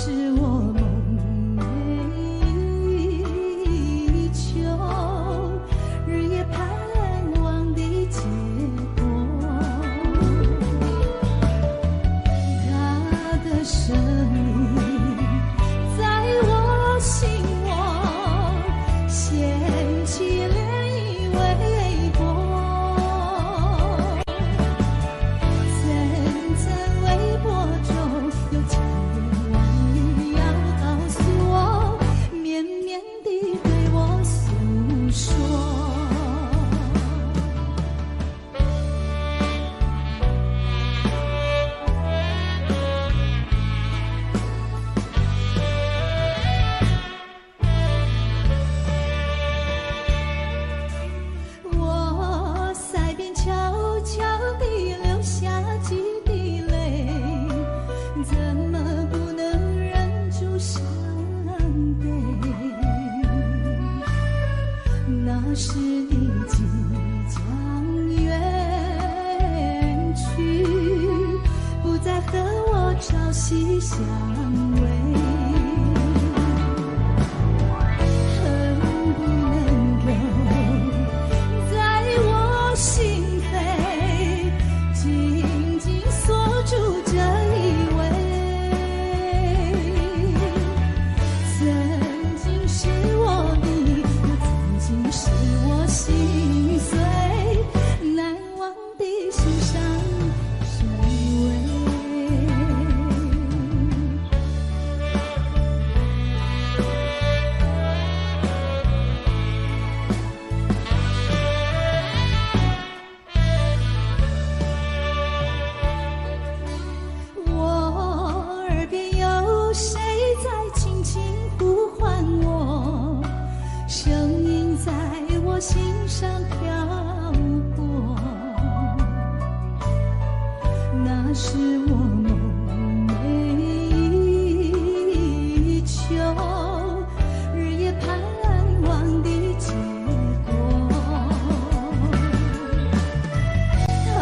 是我梦寐以求，日夜盼望的结果。他的生命在我心窝掀起涟漪微波，层层微波中有千言万语要告诉我，绵绵地对我诉说。我腮边悄悄地流下几滴泪，怎么不能忍住伤悲？那时你即将远去，不再和我朝夕相偎。恨不能够在我心扉紧紧锁住这一位，曾经是我的，又曾经是我心碎，难忘的心上谁为？我耳边有谁在轻轻呼唤我，声音在我心上飘过，那是我梦寐以求，日夜盼望的结果。他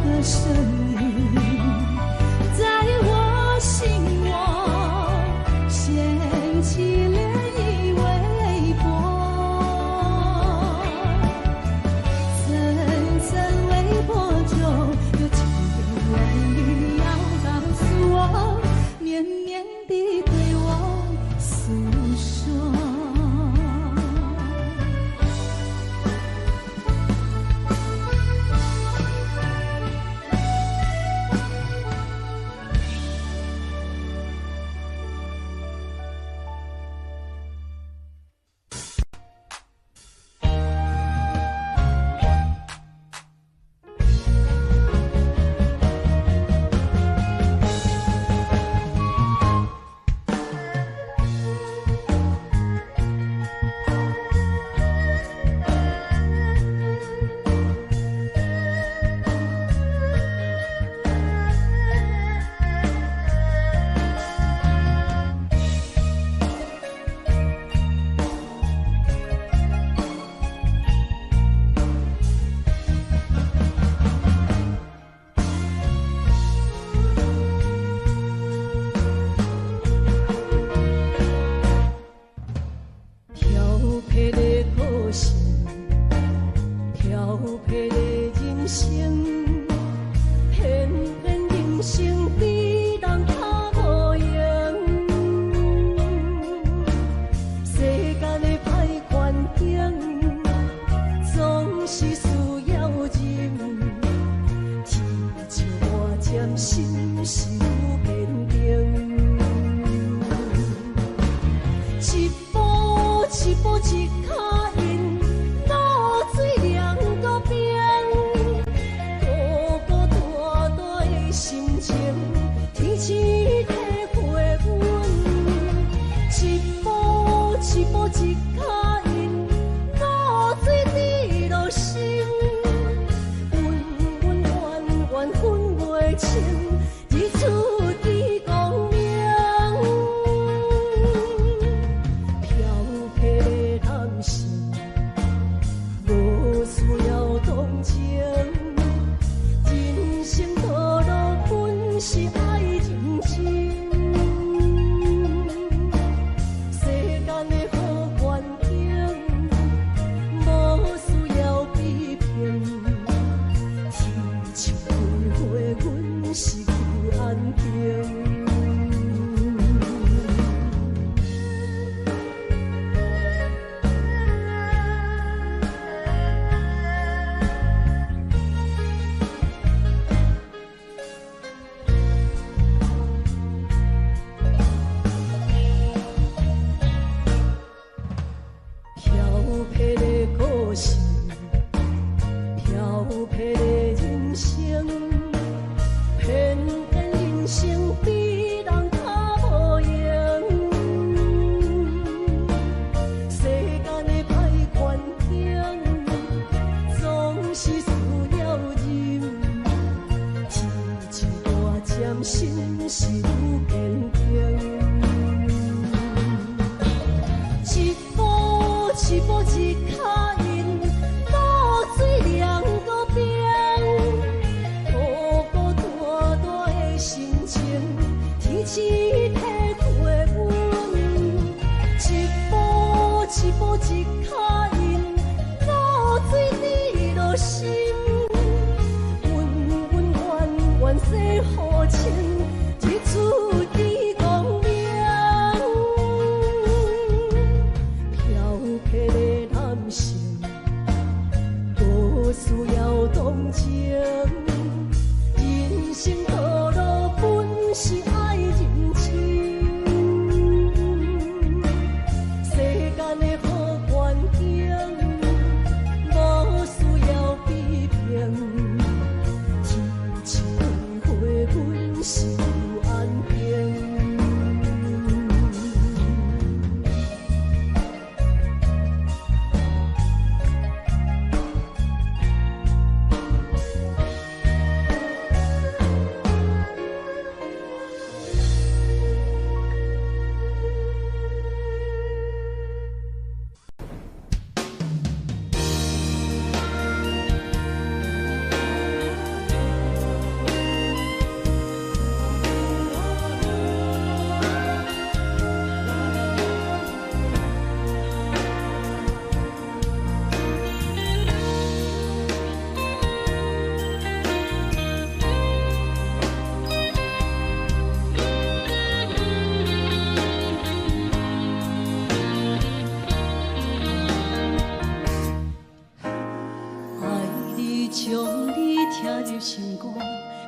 的声音在我心窝掀起涟漪微波，层层微波中有千言万语要告诉我，绵绵地对我诉说。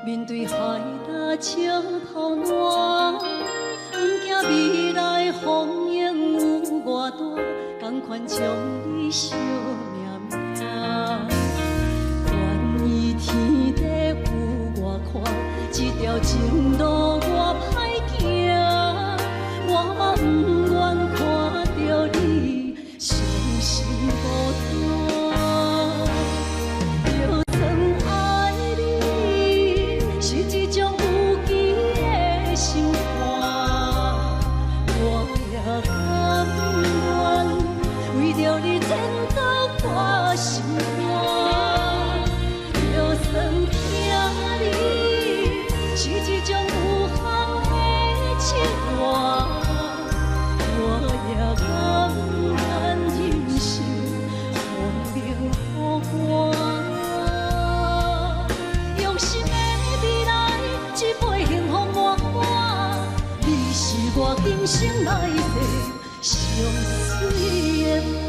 面对海大笑头烂，不惊未来风影有偌大，同款将你惜命命。愿意天地有我看，这条情路我歹行，我嘛不愿看着你伤心孤单。就算爱你是一种有机的想法，我也甘愿为着你前途我心肝。就算疼你是一种有限的情话，我也甘愿忍受风冰雨寒。用心的未来，一杯幸福满满，你是我今生来世上水的花。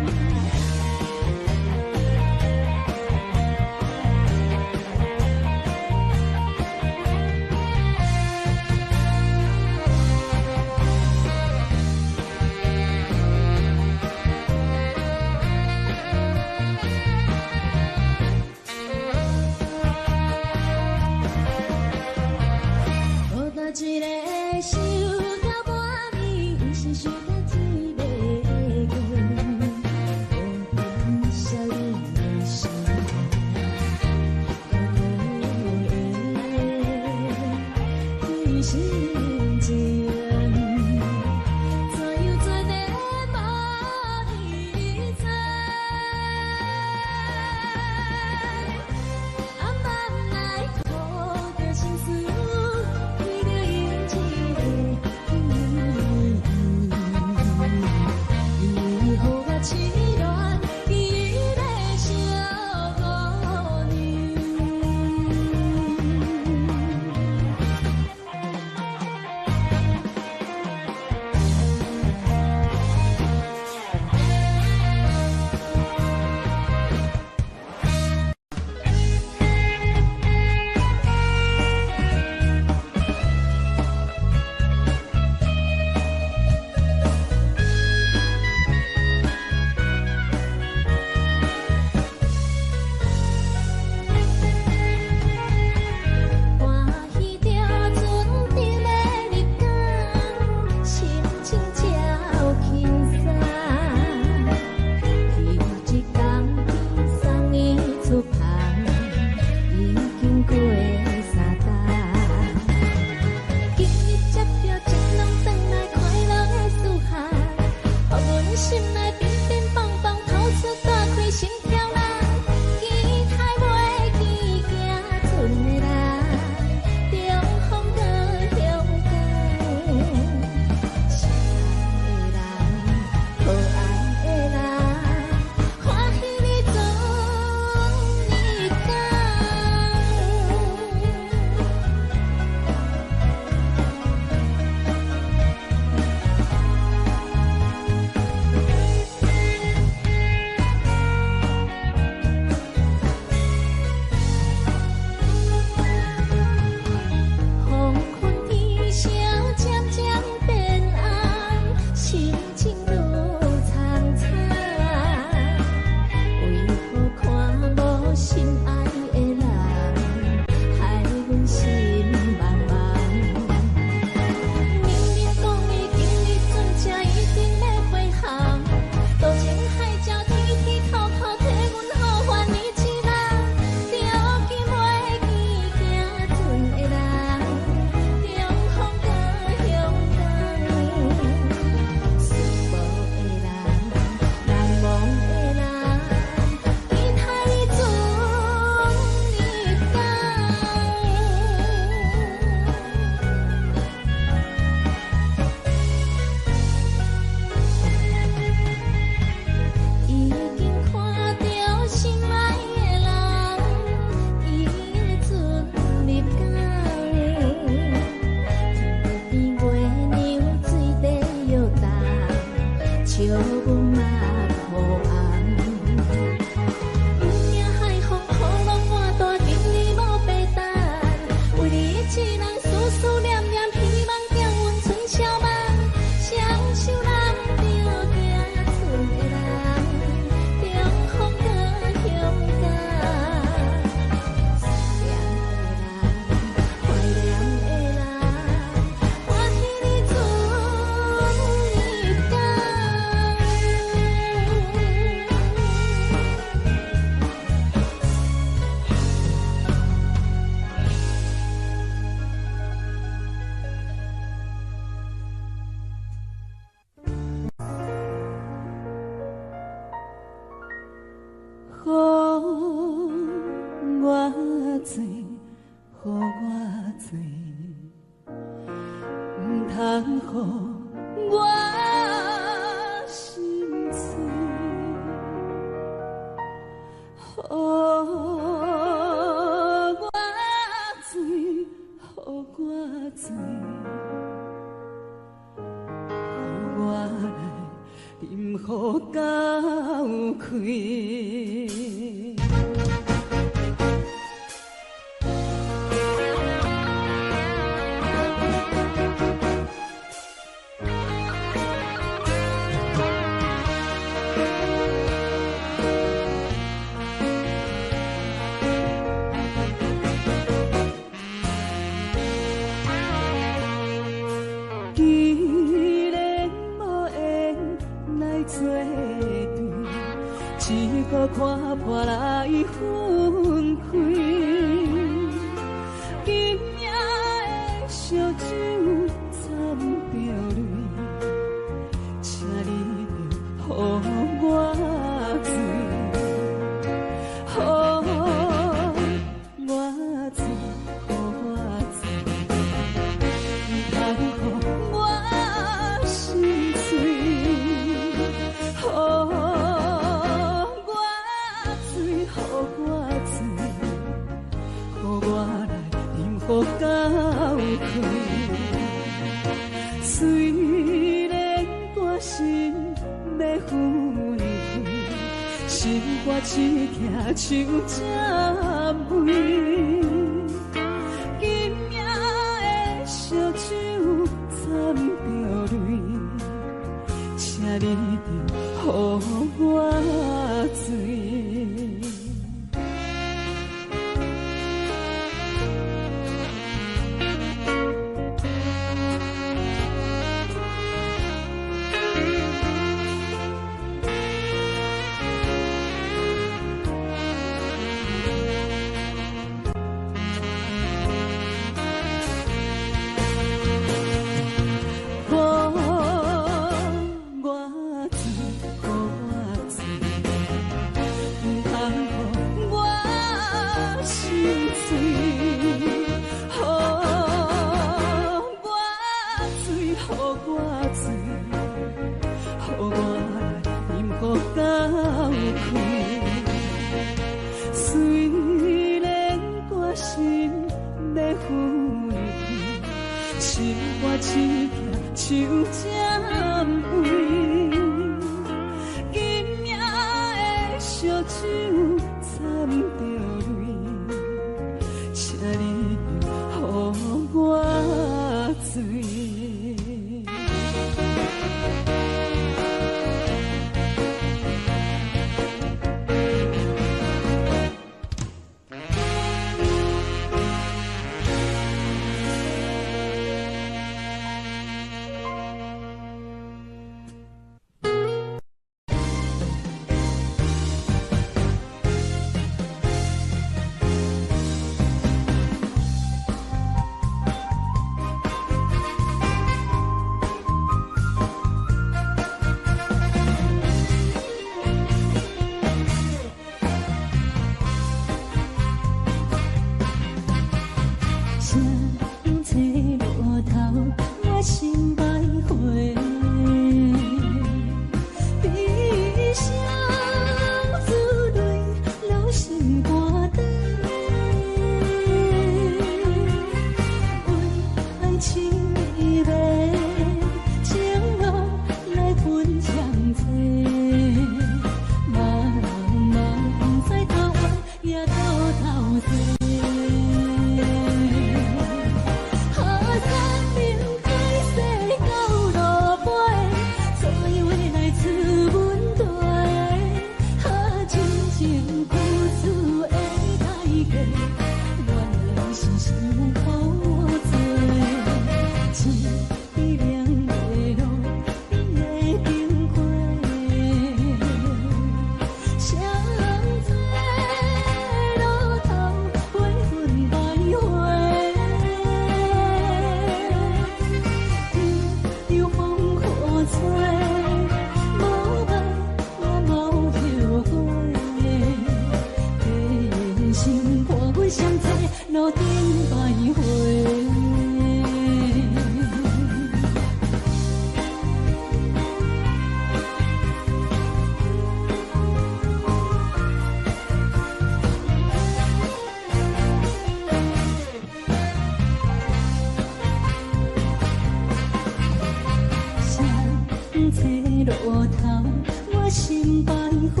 千百回，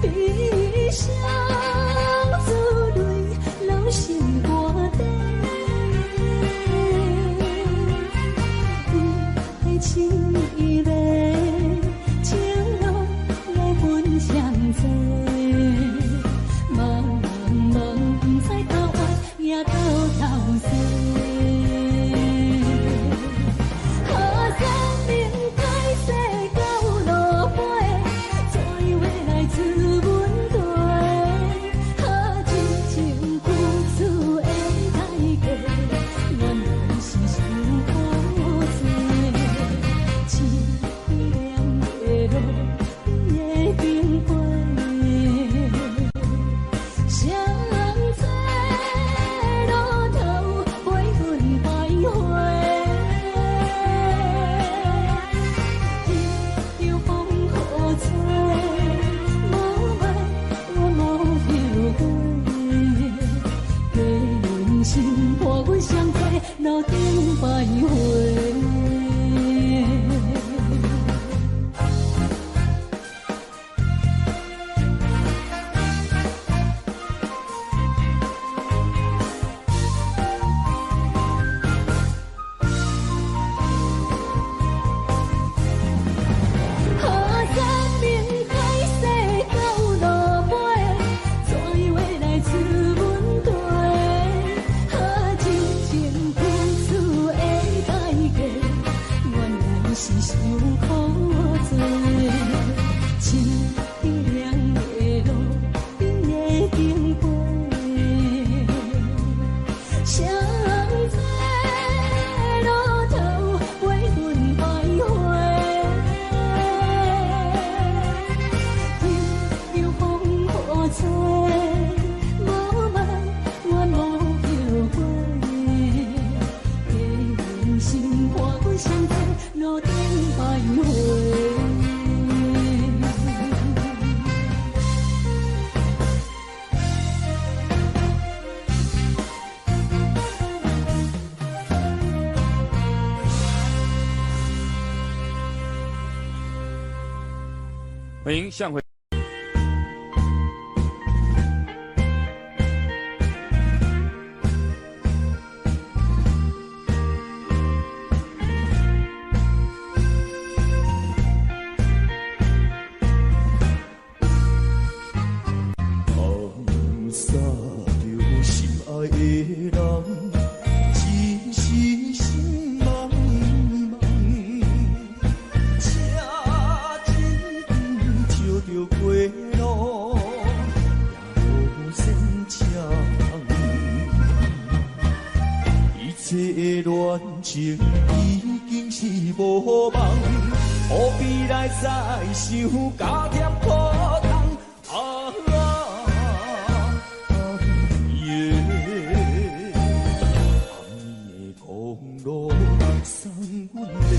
悲伤珠泪流成歌底，有情意嘞，情路来分相济，茫茫不知到爱也到头西。路顶徘徊。欢迎向回。情已经是无望，何必来再想加添苦痛？夜，暗夜的公路送阮的离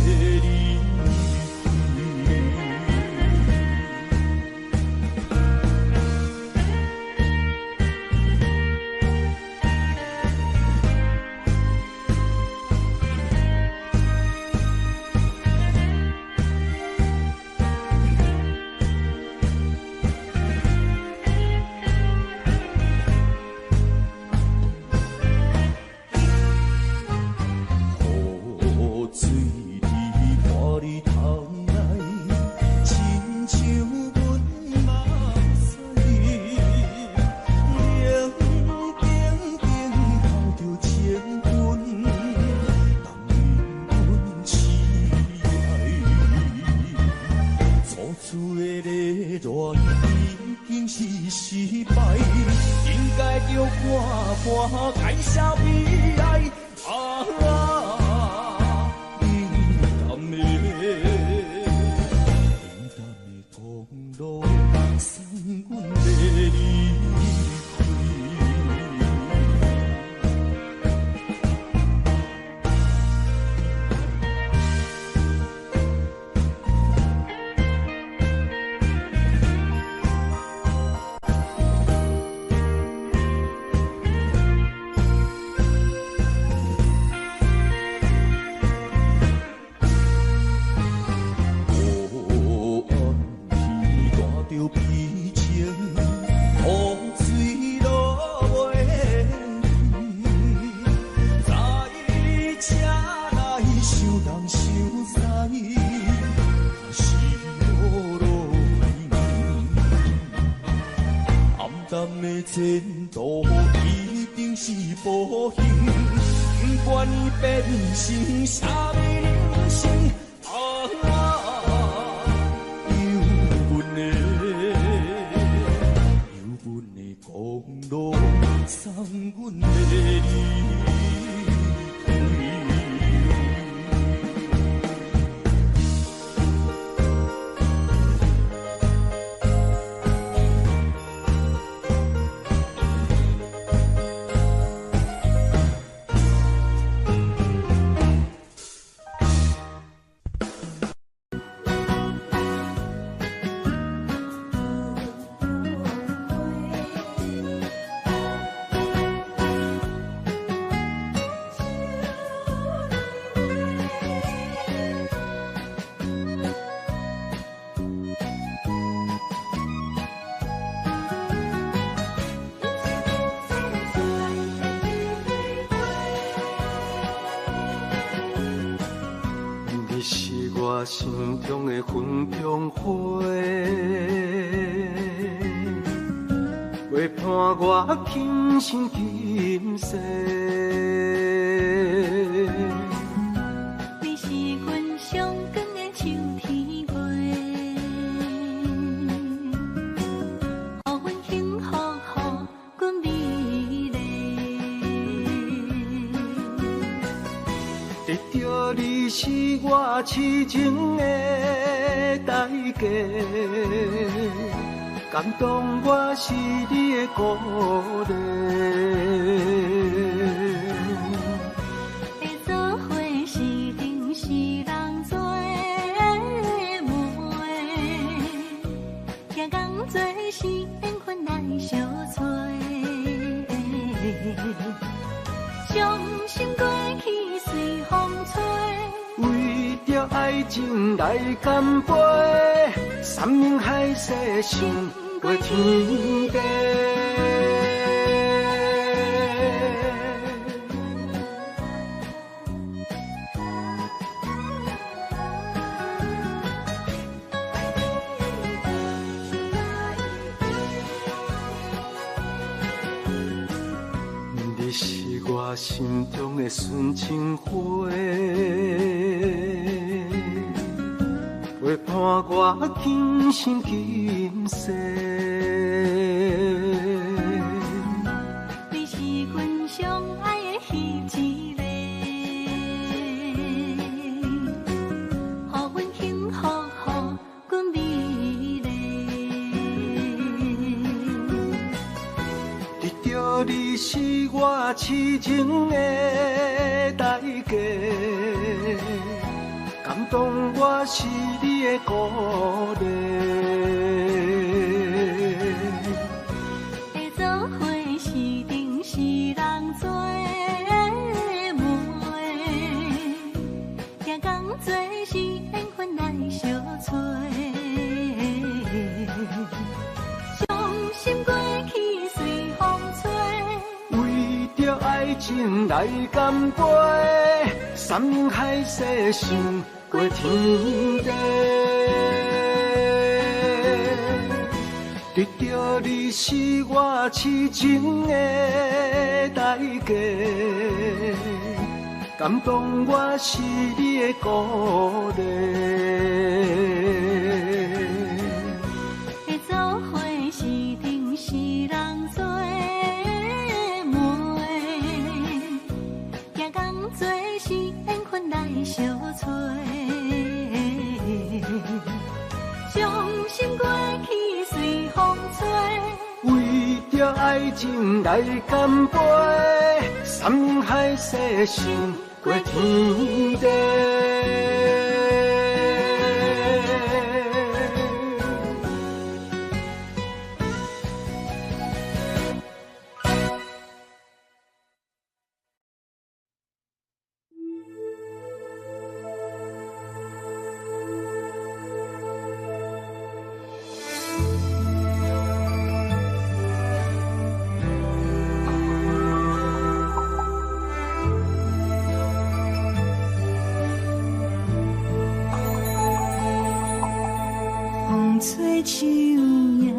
人的前途已经是无形，不愿意变成什么人生。公路送阮的离我心中的云中花，陪伴我今生今世。你是阮上光的秋天月，予阮幸福，予阮美丽。得到你是我痴情的代价，感动我是你的鼓励。会做伙是定是人做梦，行工做是缘分来相找。伤心过去随风吹。为着爱情来干杯，山盟海誓想过天地。你是我心中的纯情花，陪伴我今生今世。你是阮上爱的彼一个，予阮幸福，予阮美丽。得到你是我痴情的代价，感动我是你的鼓励。会做伙是定是人做梦，行工做是缘分来相找。伤心过去随风吹，为着爱情来干杯，山盟海誓想过天地。得到你是我痴情的代价，感动我是你的鼓励。会做伙是定是人做梦，行工做是缘分来相找。伤心过去随风吹，为着爱情来干杯，山盟海誓想过天地。风吹树影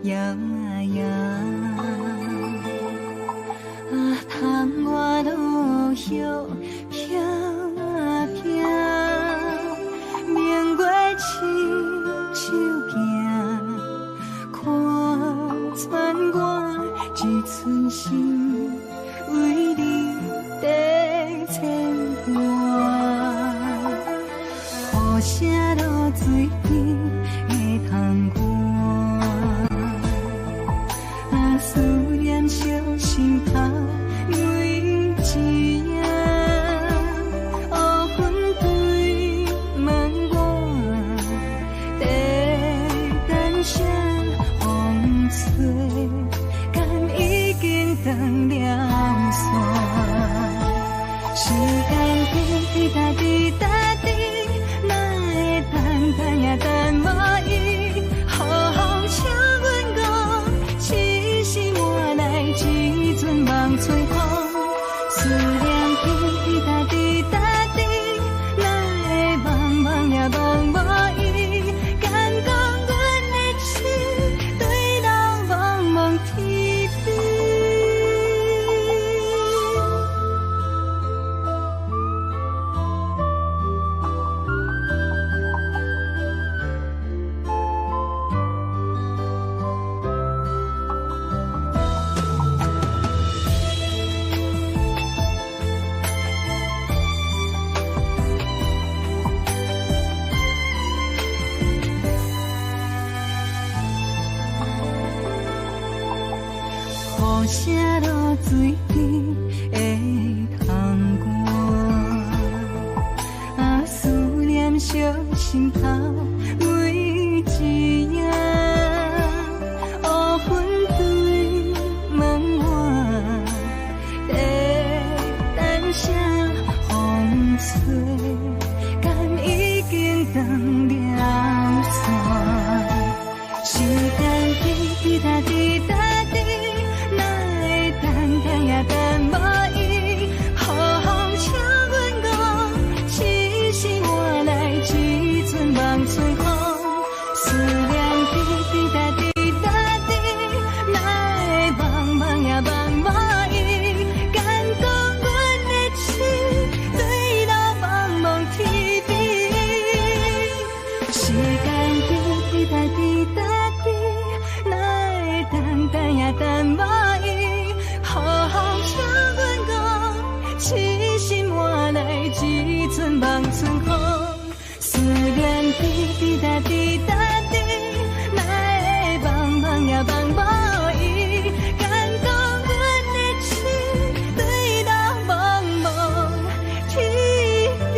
摇啊摇。石飘啊飘，明月亲手行，看穿我一寸心，为你在牵挂。雨声落水边会通寒，啊思念烧心头。时间滴答滴答滴，哪会等呀等无伊？雨风请阮讲，痴心换来一阵梦吹风。思念滴答滴答滴，哪会茫茫呀茫无伊？敢讲阮的心对人茫茫天边。雨声落水边会通寒，啊思念烧心头为一夜，乌云对门外，在等啥风吹，敢已经断了线，时间滴答滴答滴。等无伊，雨风请阮讲，痴心换来一阵梦吹风。思念滴答滴答滴，哪会茫茫呀茫无伊？敢讲阮的心对人茫茫天边。时间滴答滴答滴，哪会等呀等无伊？雨风请阮讲，痴心换来一阵梦春风。思念滴答滴答滴，哪会茫茫呀茫无伊？敢讲阮的心对人茫茫天边。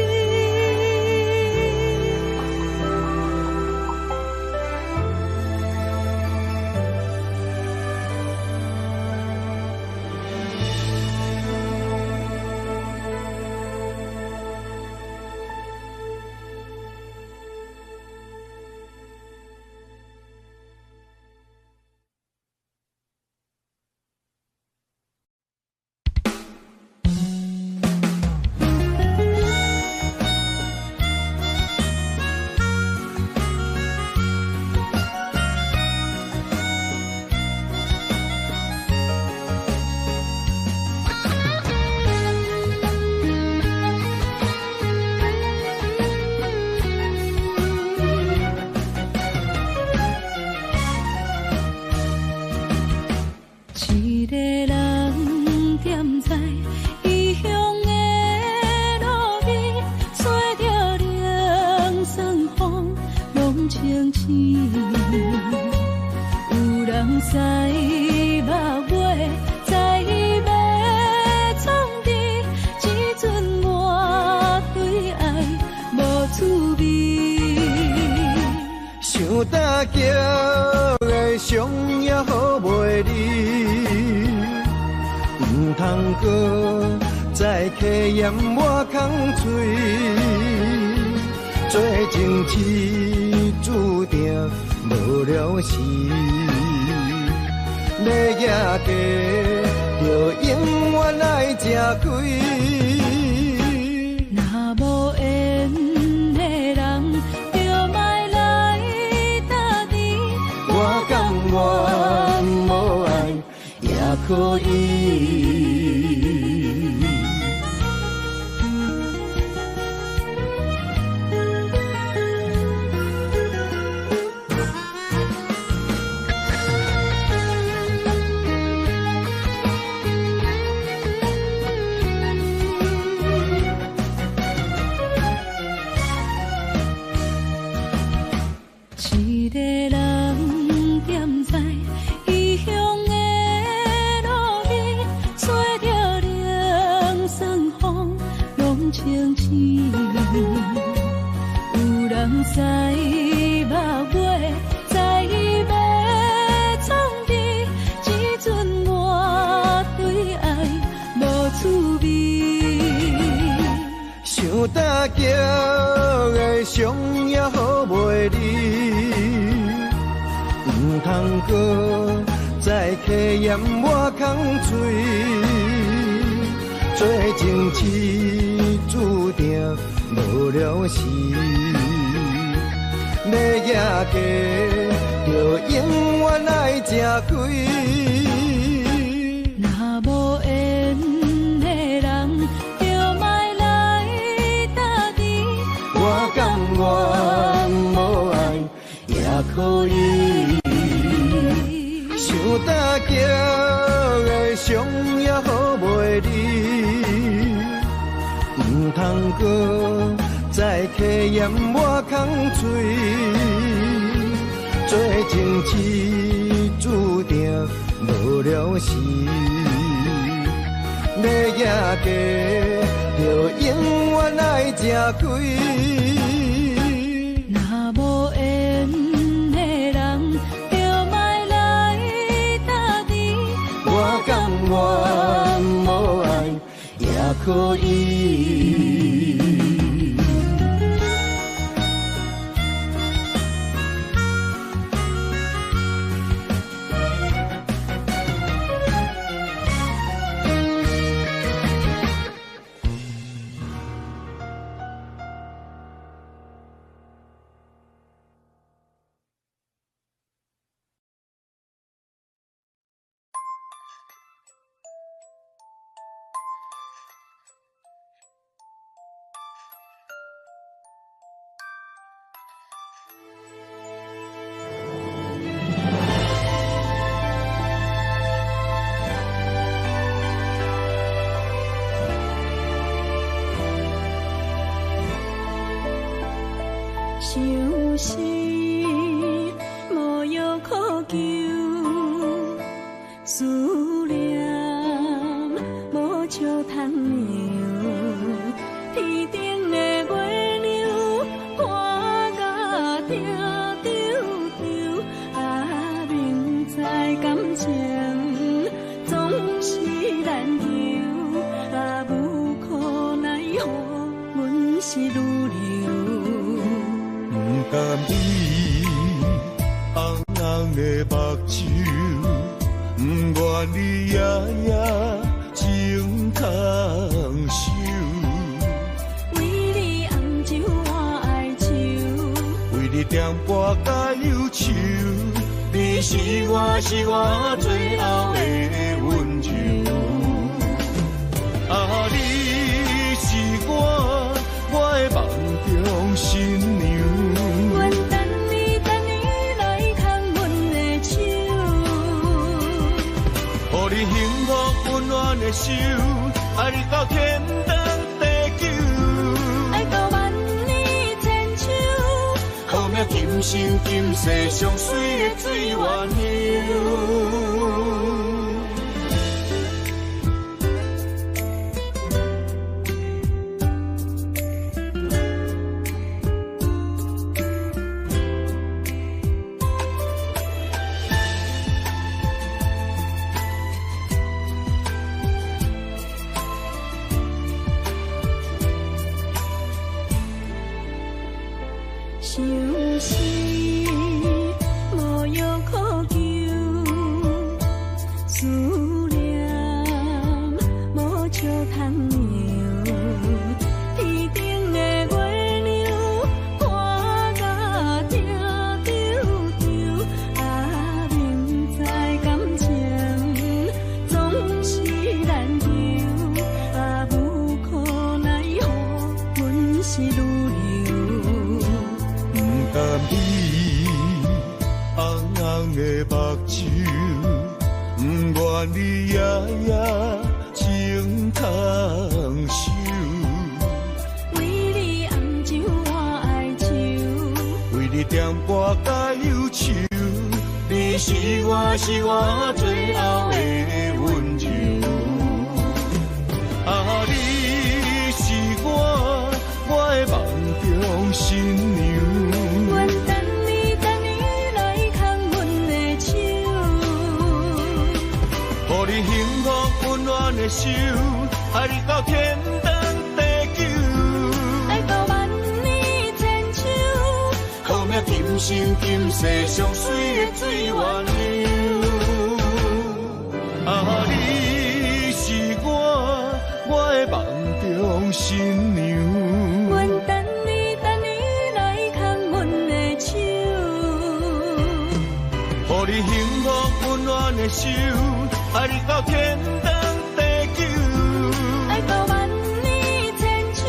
一个人踮在异乡的路边，吹着凉爽风，拢清醒。有人知目尾，知要创治，一阵我对爱无滋味。想搭桥的伤也好袂离，唔通搁再客嫌我空嘴，做情痴注定无了时，要夜家就永远来吃亏。若无缘的人，就莫来打你。我甘愿无爱也可以。一个人踮在异乡的路边，吹着凉爽风，拢清醒。有人知目尾，知要创治，只准我对爱无趣味。想大桥的伤也好袂离，唔通搁再客嫌我空嘴，做情痴注定无了时。要野家，就永远爱吃亏。若无缘的人，就莫来搭敌。我甘愿无爱也可以，想大桥的伤也好袂离，唔通搁再客嫌我空嘴，做情痴注定无了时。要野家，就永远爱吃亏。若无缘的人，就莫来搭敌。我甘愿无爱也可以。想是无药可救，思念无笑通描。天顶的月亮看甲定丢丢，啊，明知感情总是难求，啊，无可奈何，阮是愈流。甘伊红红的目睭，不愿你夜夜情空守。为你红酒换哀愁，为你点播甲忧愁，你是我最后的温柔。啊，你是我的梦中新娘。阮等你来牵阮的手，予你幸福温暖的手，爱你到天长地久，爱到万年千秋，好命今生今世上水的水源流。想是无药可救，思念无笑通描。天顶的月亮看甲定丢丢，啊，明知感情总是难求，啊，无可奈何，阮是愈流。甘你红红的目睭，不愿你夜夜情空守。为你红酒换哀愁，为你点拨甲忧愁，你是我最后的温柔。啊，你是我的梦中新娘。阮等你来牵阮的手，予你幸福温暖的手，爱你到天长地久，爱到万年千秋。好命今生今世上水的水源流。啊，你是我的梦中新娘。阮等你来牵阮的手，予你幸福温暖的手，爱你到天长地久，爱到万年千秋。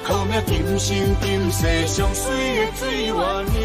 好命今生今世上水的水源流。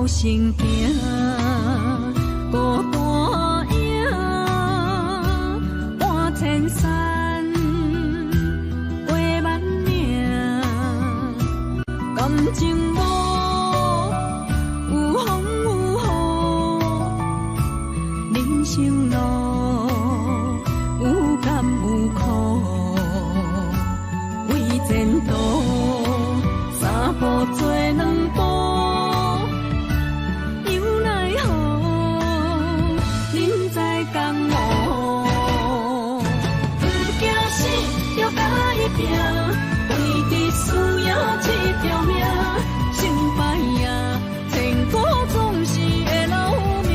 心行，孤单影，半千山，画万名，感情无有风有雨，人生路有甘有苦，为前途三步做两步。为伫需要这条命，成败呀，千古总是会留名。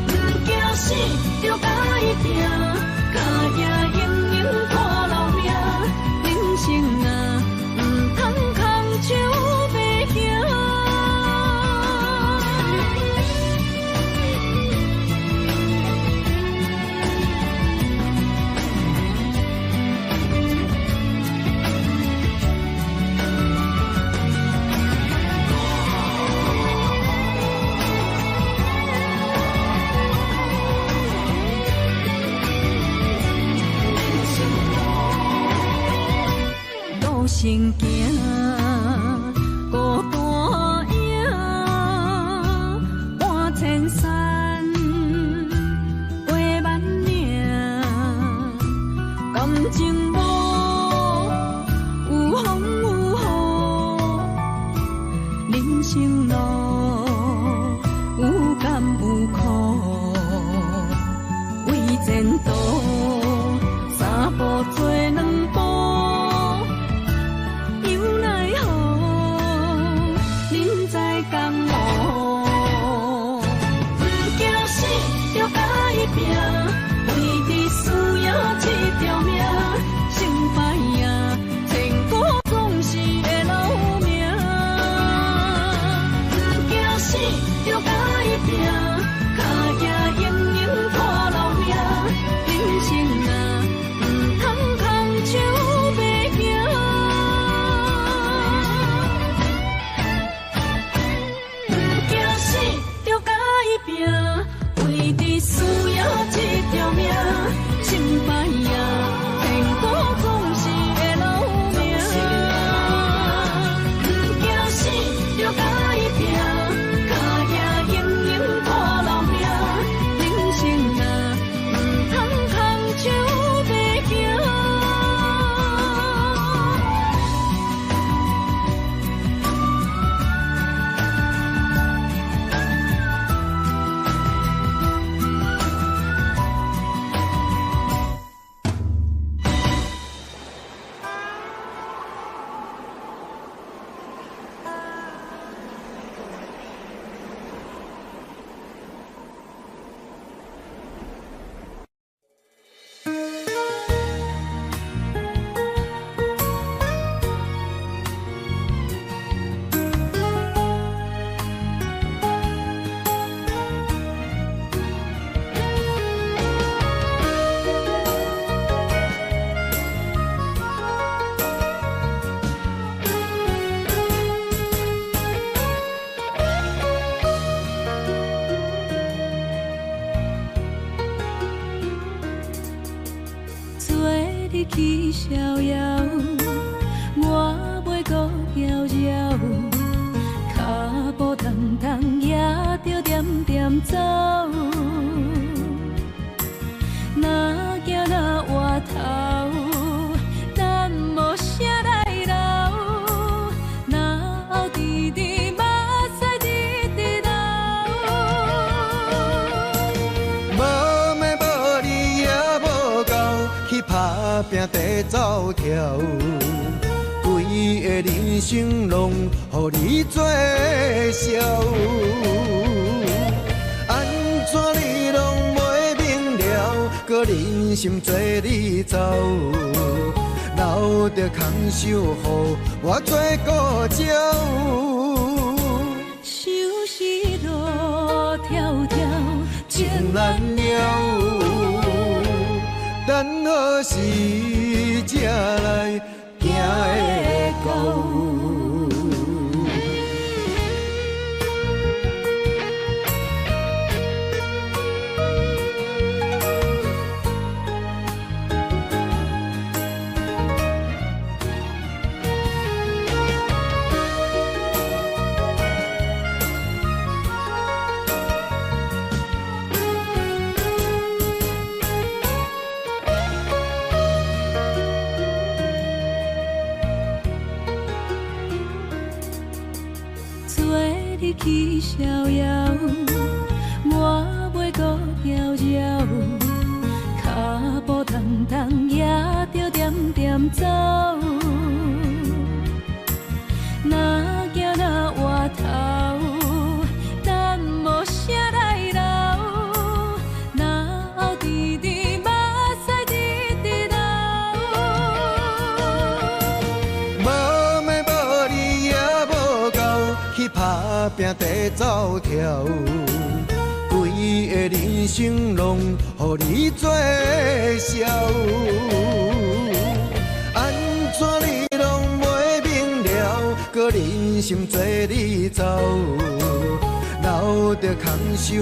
不惊死，就甲伊拼，脚也硬硬看老命。人生啊，唔通空手白行。行行，孤单影，半千山，画万名，感情无有风有雨，人生路有甘有苦，为前途三步做两步。有跳，规个人生拢予你做笑。安怎你拢袂明了，搁忍心做你走，留着空手予我做顾鸟。想是路迢迢，情难了。等何时才来行会到？去逍遥，我袂搁扰扰，脚步重重也着点点走。若行若回头，咱无啥来留，若后直直目屎直直流。无咩无理也无够，去打拼地走跳，规个人生拢予你做笑。安怎你拢袂明了，搁忍心做你走，留着空手予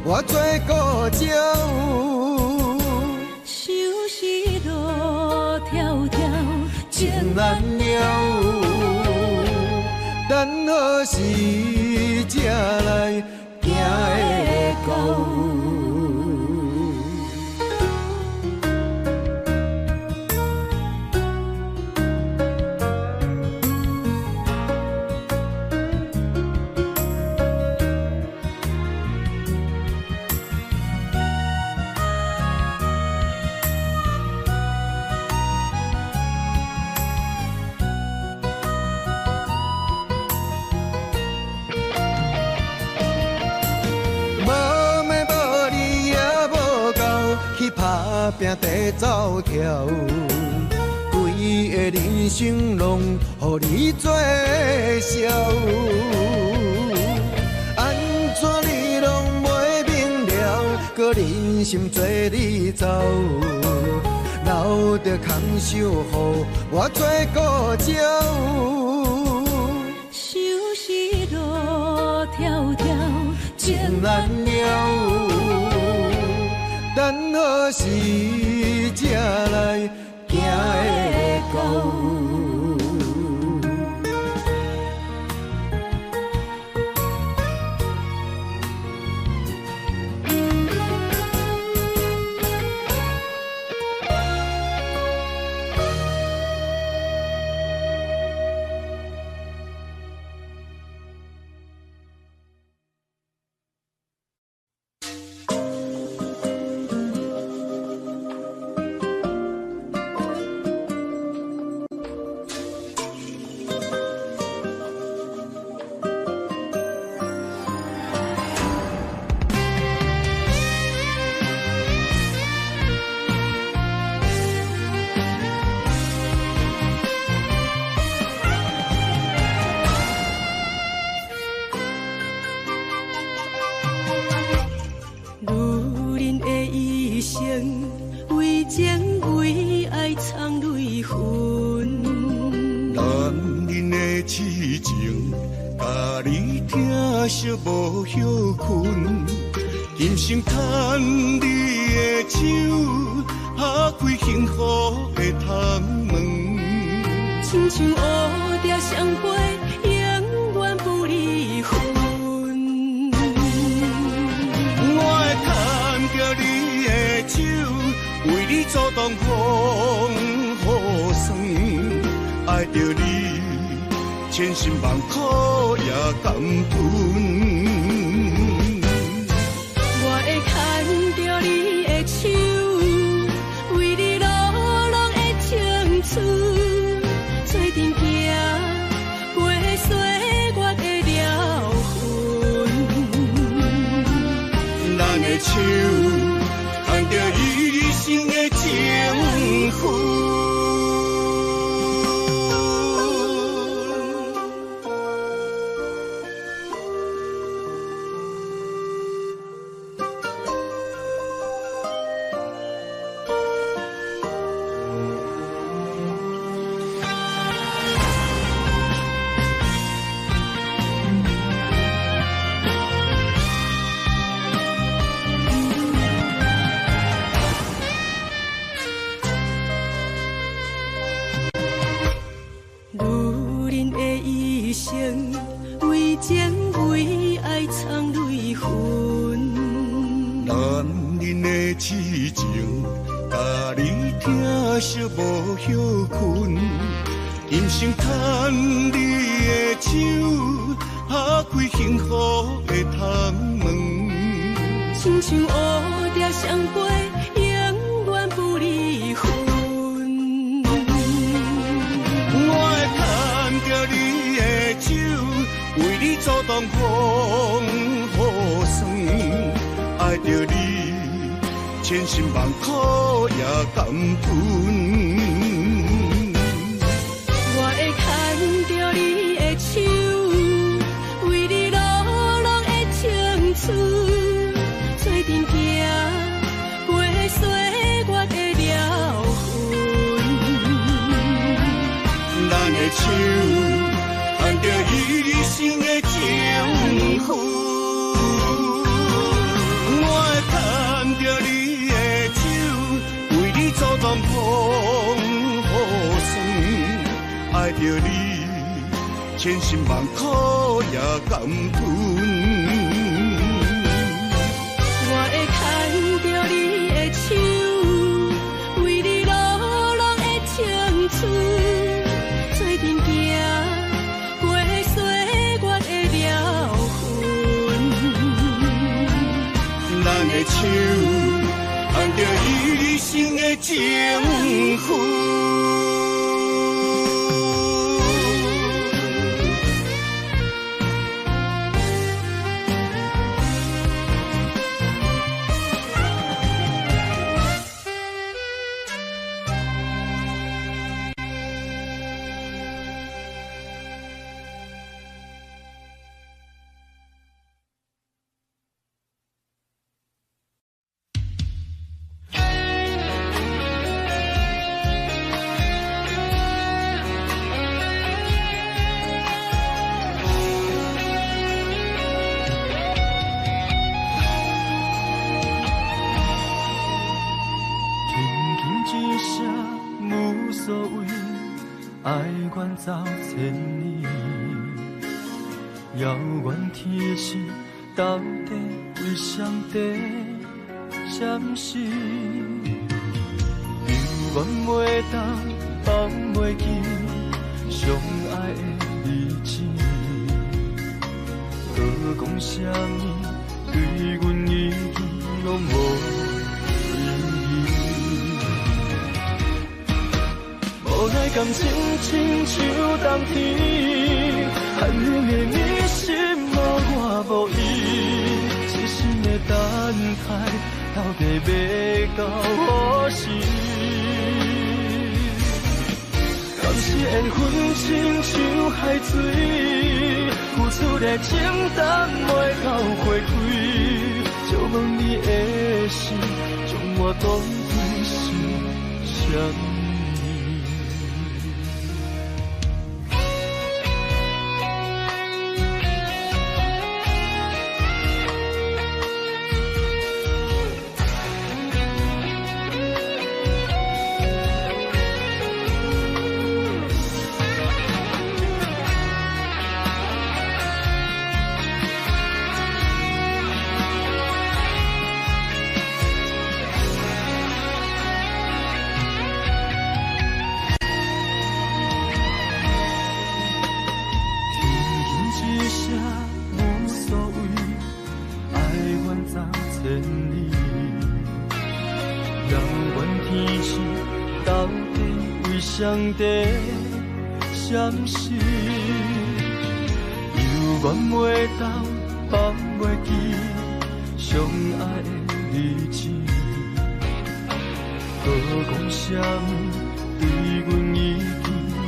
我做顾鸟。想是路迢迢，情难了。等何时才来行会到？打拼地走跳，规个人生拢予你做笑。安怎你拢袂明了，搁忍心做你走，留着空手予我做顾鸟。想是路迢迢，情难了。等何时才来行会到？为情为爱藏泪痕，男人的痴情，甲你疼惜无歇困。今生牵你的手，打开幸福的窗门。亲像乌蝶相陪，永远不离分。我会牵着你的手，为你阻挡风雨霜，爱着你，千辛万苦也甘吞。我会牵着你的手，为你流浪的青春，生为情为爱藏泪痕。男人的痴情，甲你疼惜无歇困。今生牵你的手，打开幸福的窗门。亲像乌蝶相陪，永远不离分。我会牵着你的手，为你阻挡风雨霜。爱着你，千辛万苦也甘吞。我会牵着你的手，为你落落的青春。做阵行，过岁月的了痕。咱的手，牵着一生的情分。我会牵着你的手，为你阻挡风雨霜。爱着你，千辛万苦也甘吞。我会牵着你的手，为你落落的青春。做阵行，过岁月的了痕。咱的手，牵着一生的情分。走千里，遥远天星到底为上帝闪烁？犹原袂当放袂记相爱的日子，搁讲啥物对阮意义拢无意义。无奈感情亲像冬天，寒冷的你心无我无伊，痴心的等待，到底要到何时？敢是缘分亲像海水，付出的情淡袂到花开，就问你的心，将我当作是啥物？上帝闪烁，犹原袂当放袂记相爱的日子，搁讲啥物对阮意义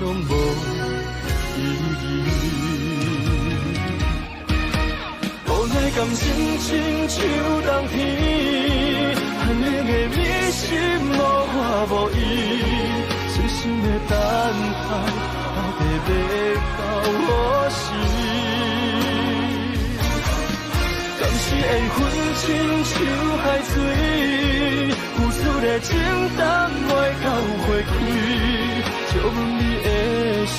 拢无意义。无奈感情亲像冬天，寒冷的你心无我无伊。痴心的等待，到底要到何时？敢是缘分亲像海水，付出的情淡袂到花开，就问你的心，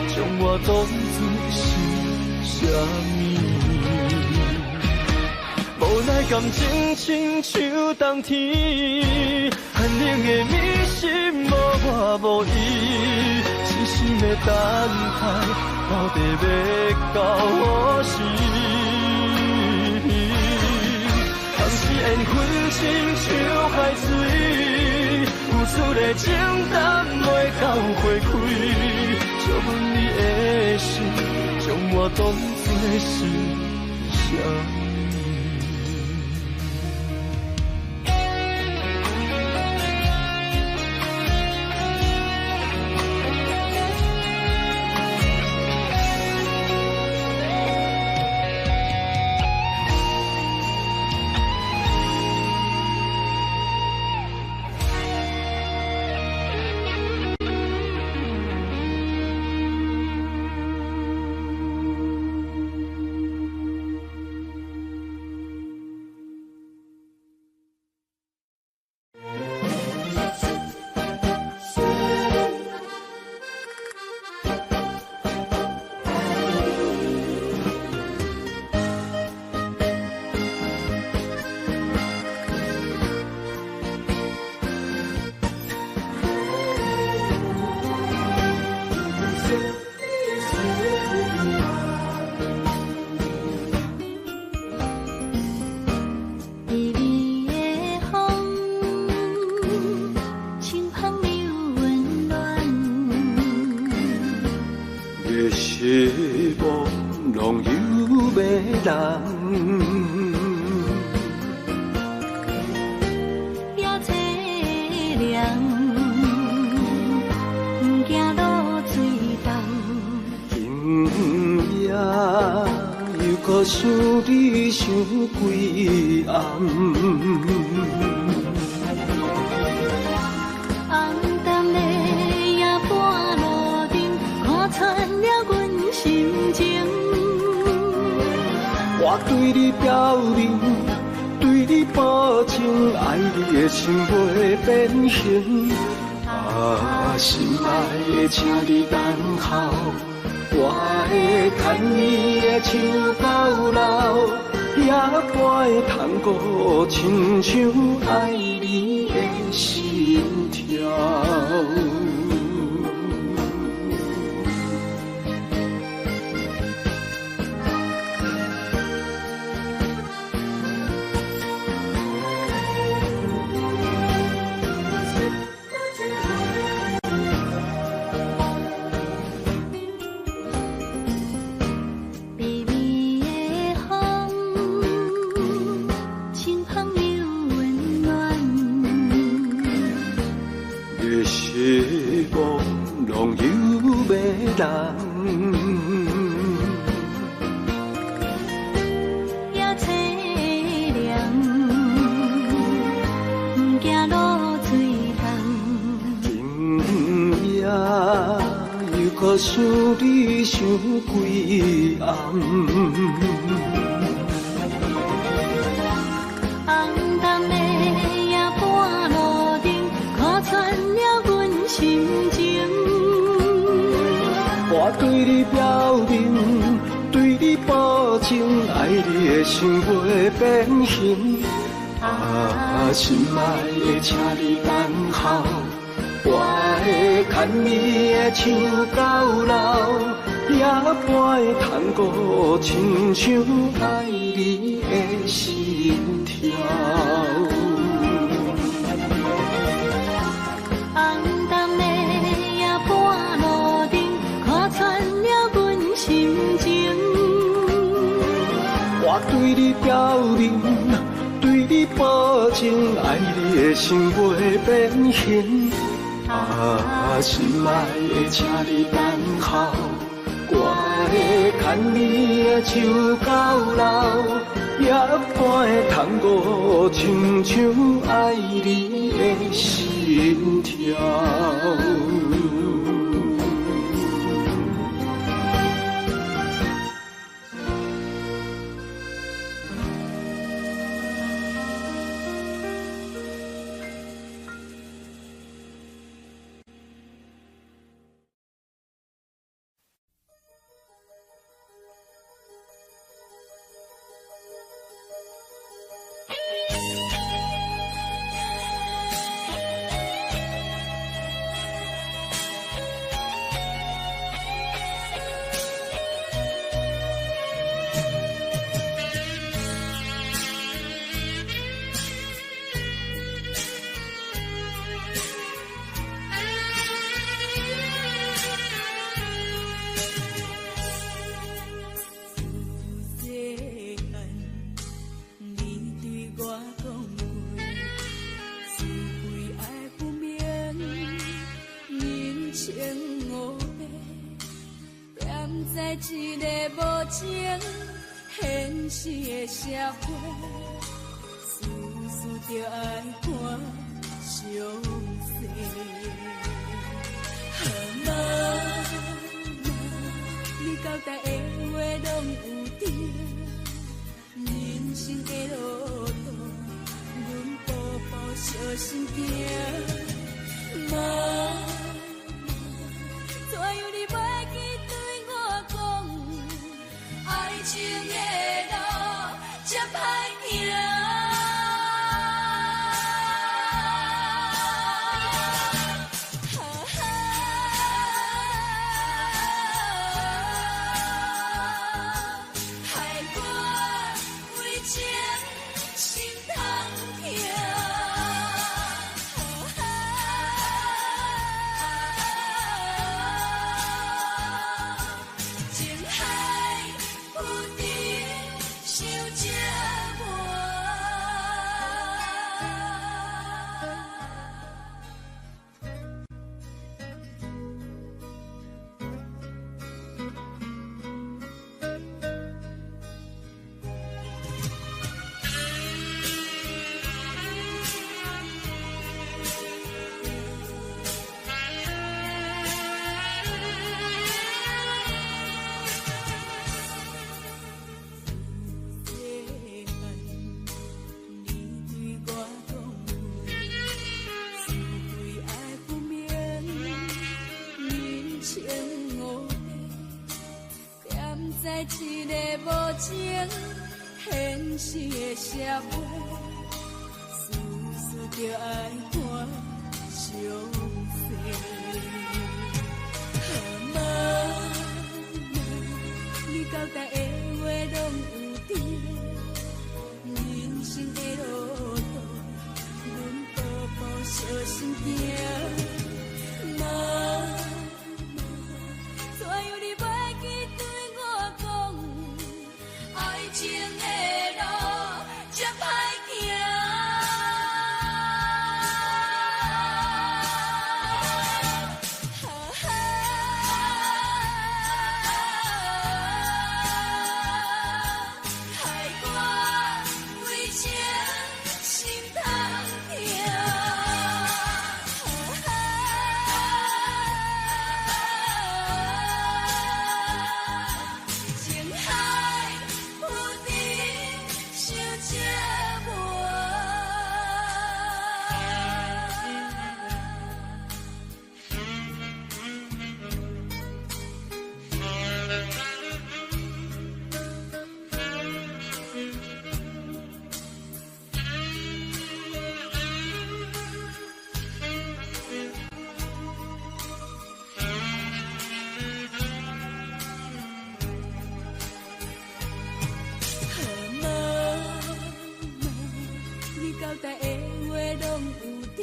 将我当作什么？无奈感情亲像冬天，寒冷的暝心无我无伊，深深的等待，到底要到何时？当时缘分亲像海水，付出的情淡袂到花开，借阮你的心，将我当作是什么？想你想几暗，红淡的夜半路灯，看穿了阮心情。我对你表明，对你保证，爱你的心袂变形。啊，心爱的，请你等候。我会牵你的手到老，也会通过亲像爱你的心跳。也凄凉，不惊露水重。今夜又搁想你想几暗，红淡的夜半路灯，看穿了阮心情。我对你表明，对你保证，爱你的心袂变形。啊，心爱的，请你等候，我会牵你的手到老，也会通过亲像爱你的心跳。红淡的夜半路灯，看穿了阮心情。我对你表明，对你保证，爱你的心袂变形。啊，心爱的，请你等候，我会牵你的手到老，也会通过亲像爱你的心跳。在一个无情现实的社会，事事着爱看详细。妈妈，你交代的话拢有对，人生的路途，阮步步小心行。妈妈，怎样你袂记对我讲，爱情的路这歹行。在一个无情现实的社会，事事着爱看详细。妈妈，你交代的话拢有对，人生的路途，阮步步小心行。妈妈，怎样你袂记对我讲，爱情的路这歹行。交代的话拢有对，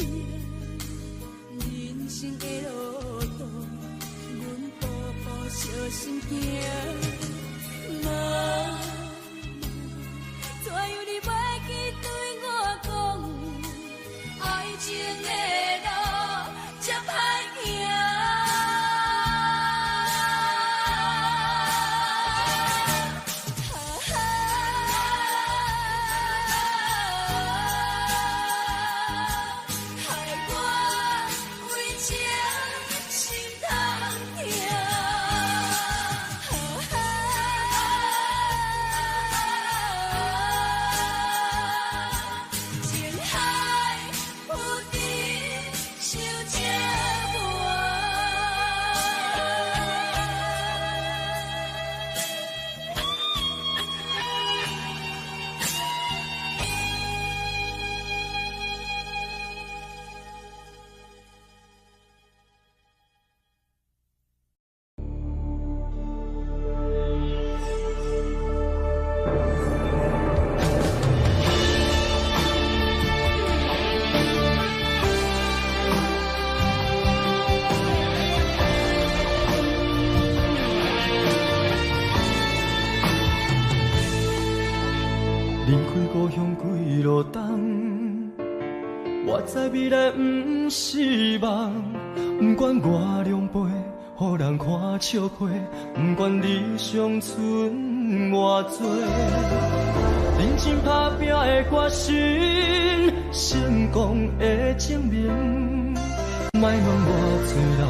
人生的路途，阮步步小心行。妈妈，怎样你袂记对我讲，爱情的路这歹行。离开故乡几路冬，我知未来不是梦，不管我两杯予人看笑话，不管你伤剩偌多，认真打拼的决心，成功的证明。莫问偌多人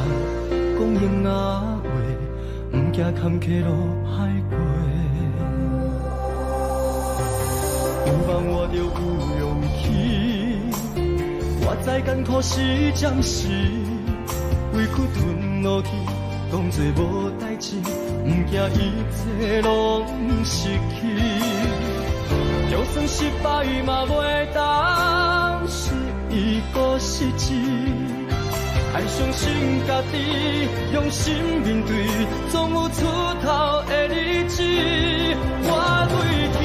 讲闲话，不惊坎坷路歹过。希望我着有勇气，我知艰苦是暂时，委屈吞落去。当作无代志，不惊一切拢失去。就算失败嘛袂当是一个失志。爱相信家己，用心面对，总有出头的日子。我对天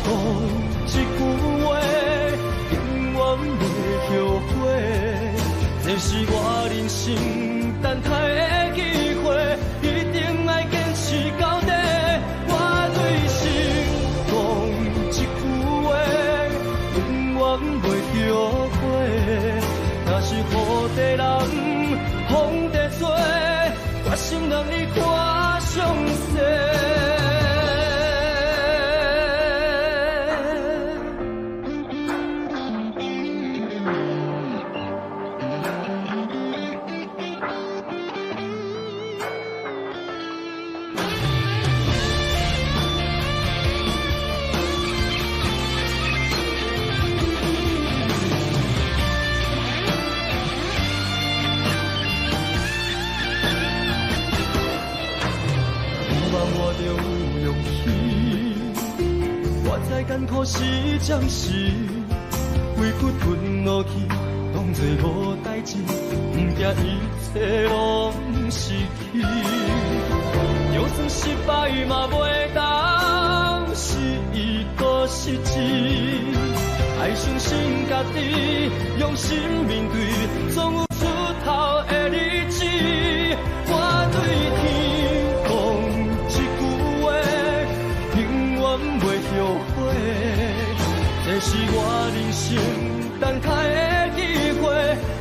讲一句话，永远袂后悔。这是我人生等待的机会，一定爱坚持到底。我对心讲一句话，永远袂后悔。若是雨地人，风地吹，决心让你看上世。艰苦是暂时，委屈吞落去，当作无代志，不惊一切拢失去。就算失败嘛袂当是一个失志。爱相信家己，用心面对，总有出头的日子。我对天讲一句话，永远袂后悔。这是我人生等待的机会，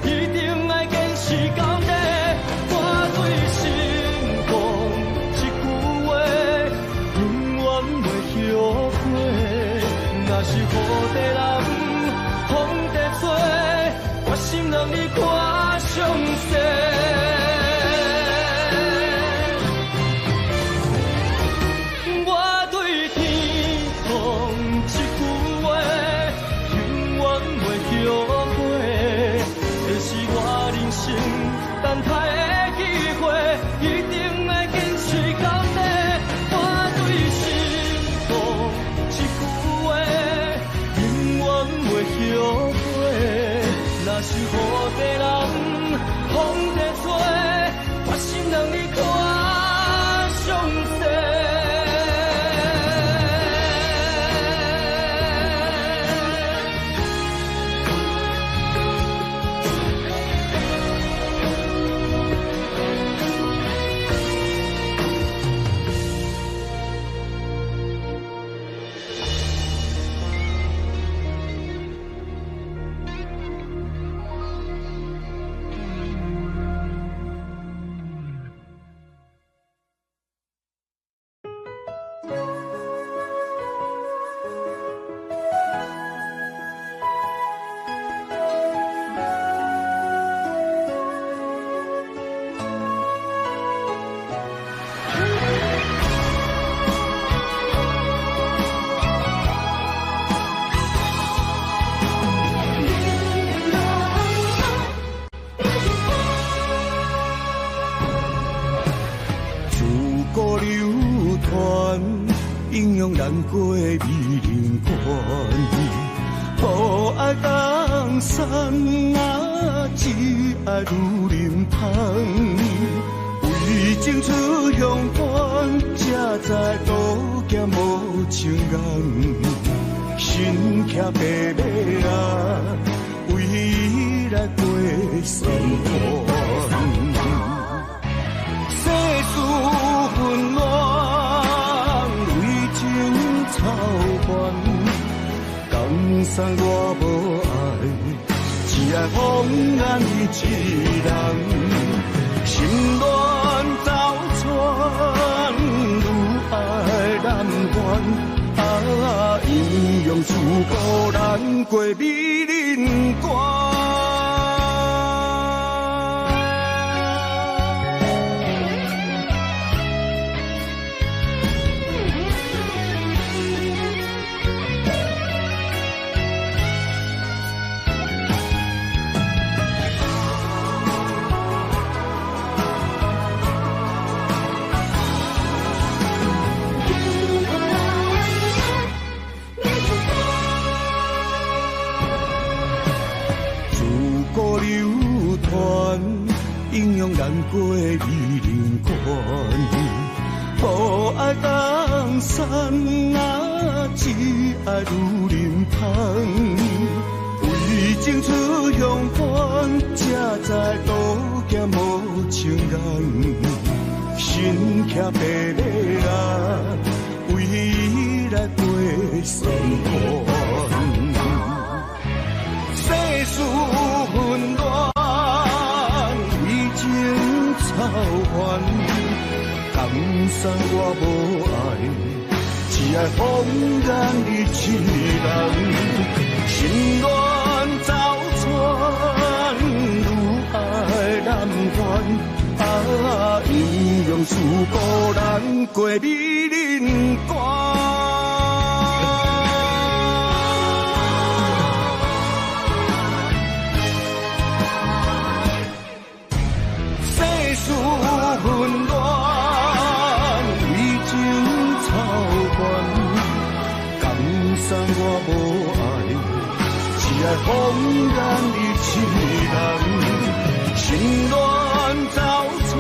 一定爱坚持到底。我对心讲一句话，永远袂后悔。若是雨地人，风地吹，决心让你看上世。等待的机会，一定爱坚持到底。我对心讲一句话，永远袂后悔。若是雨地人，风地吹，决心让你看上世。难过美人关，雨爱江山啊，只爱如林芳。为情出乡关，才知路行无情人。心骑白马啊，为伊来过生活。世事纷乱，为情操烦。江山我无爱，只爱风安一人。心心乱走船，愈爱难还。阴阳自古难过美人关。阴阳难过美人关，无爱江山啊，只爱女人香。为情出乡关，才知路行无情人。身骑白马啊，为伊来陪山关。世事纷乱。草原，江山我无爱，只爱风干你一人。心乱走船，愈爱难还。阴阳自古难过美人关。混乱，为情草原，江山我无爱，只爱风干你一人。心乱走船，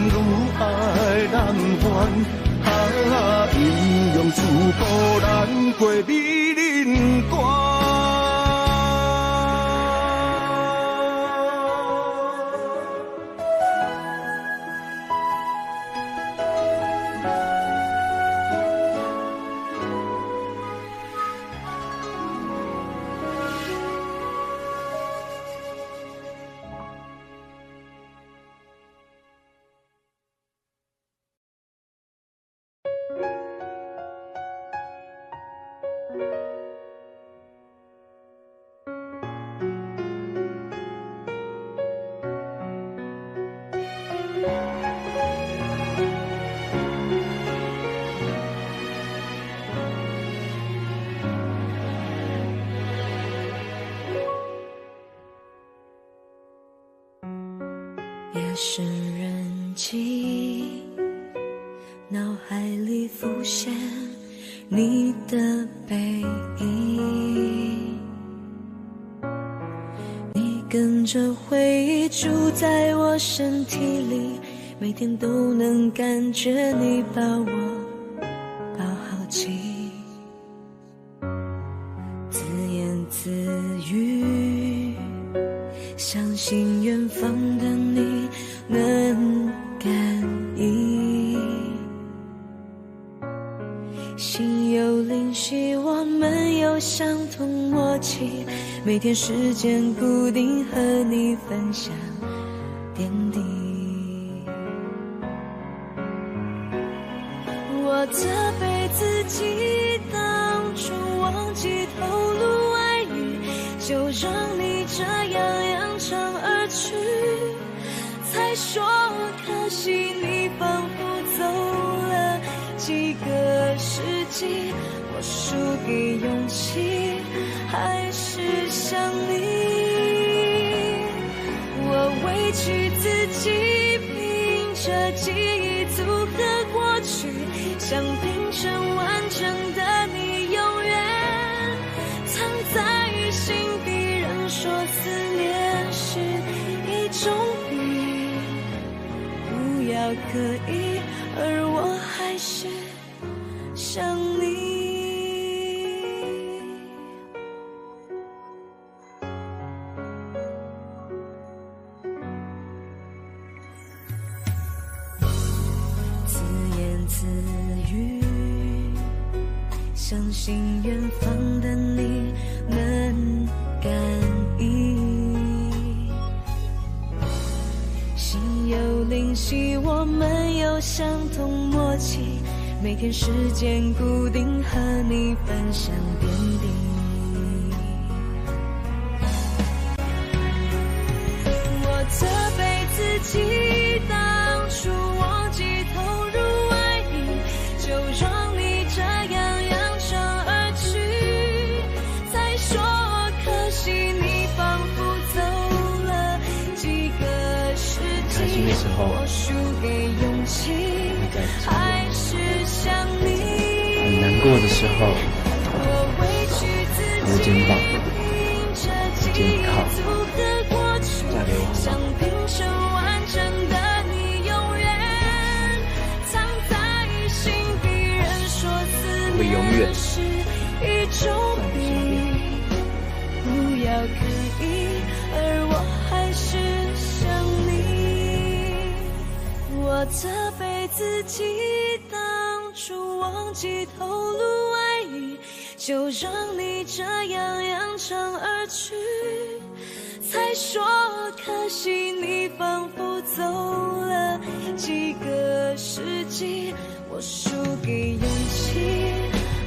愈爱难还。阴阳自古难过美人关。夜深人静，脑海里浮现你的背影，你跟着回忆住在我身体里，每天都能感觉你把我抱好紧，自言自语，相信远方的你能感应，心有灵犀，我们有相同默契，每天时间固定和你分享点滴。我责备自己当初忘记透露爱语，就让你这样扬长而去，才说可惜你仿佛走了几个世纪，我输给勇气还是想你，我委屈自己凭着记忆组合过去，想拼成完整的你永远藏在心底，人说思念是一种病，不要刻意，而我还是想你。自言自语，相信远方的你能感应，心灵犀我们有相同默契，每天时间固定和你分享点滴。我责备自己当初忘记投入爱你，就让你这样扬长而去，再说可惜你仿佛走了几个世纪，我输给勇气，还是想你。很难过的时候，我委屈自己，肩膀，肩靠，嫁给我想平生完整的你，永远藏在心底。人说思念是一种病，不要刻意，而我还是想你。我责备自己当初忘记透露爱意，就让你这样扬长而去，才说可惜你仿佛走了几个世纪，我输给勇气，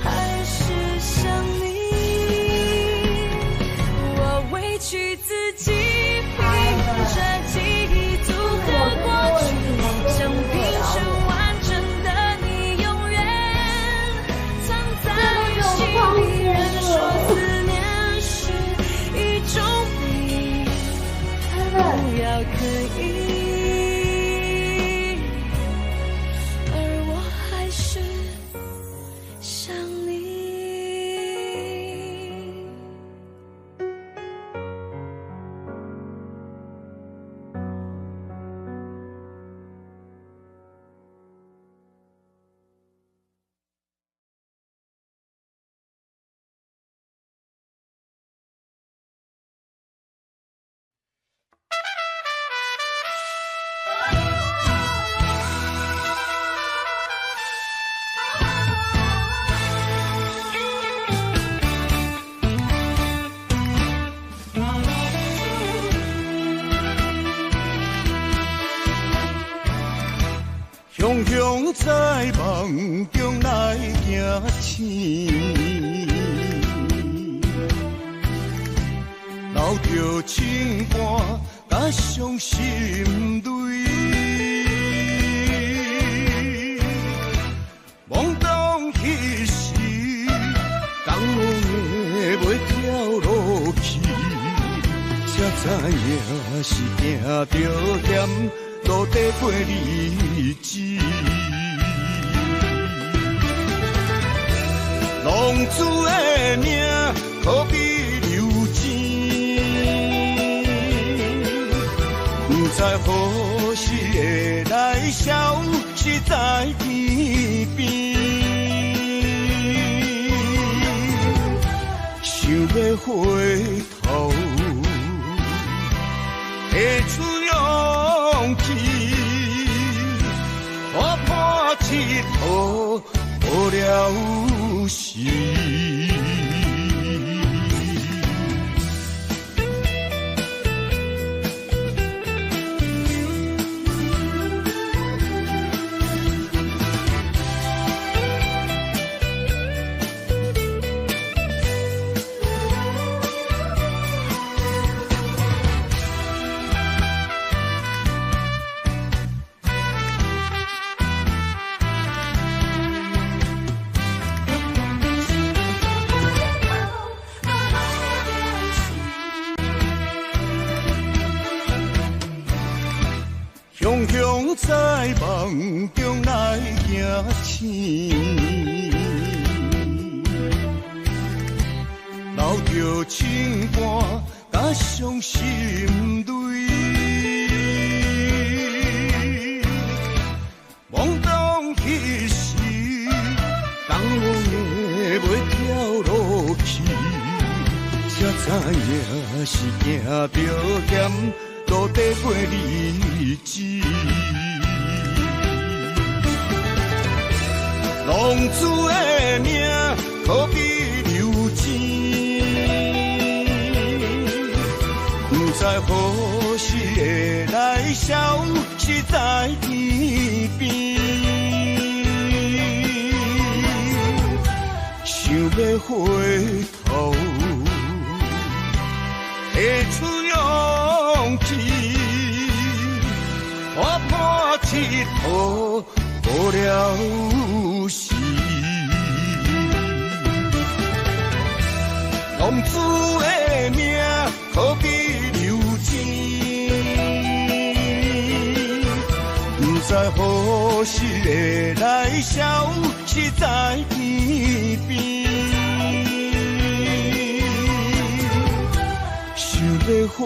还是想你。我委屈自己，凭着记忆组合过去，想平生完整的你，永远藏在心里。人说思念是一种病，不要刻意，而我还是想你。雄雄在梦中来行醒，留着情歌甲伤心泪，懵懂彼时，感恩的袂跳落去，才知影是行着险。路底过日子，浪子的命可比流钱，不知何时会来消失在天边。想要回头，会出勇气，我破铁头无了时。雄雄在梦中来行醒，留着情歌甲伤心泪，懵懂彼时，感恩的袂跳落去，才知影是行着险。路底过日子，浪子的命可比流钱，不知何时会来来消失在天边。想要回头，会出勇气，我破铁土过了时。浪子的命可比流钱，不知何时会来消失在天边。想要回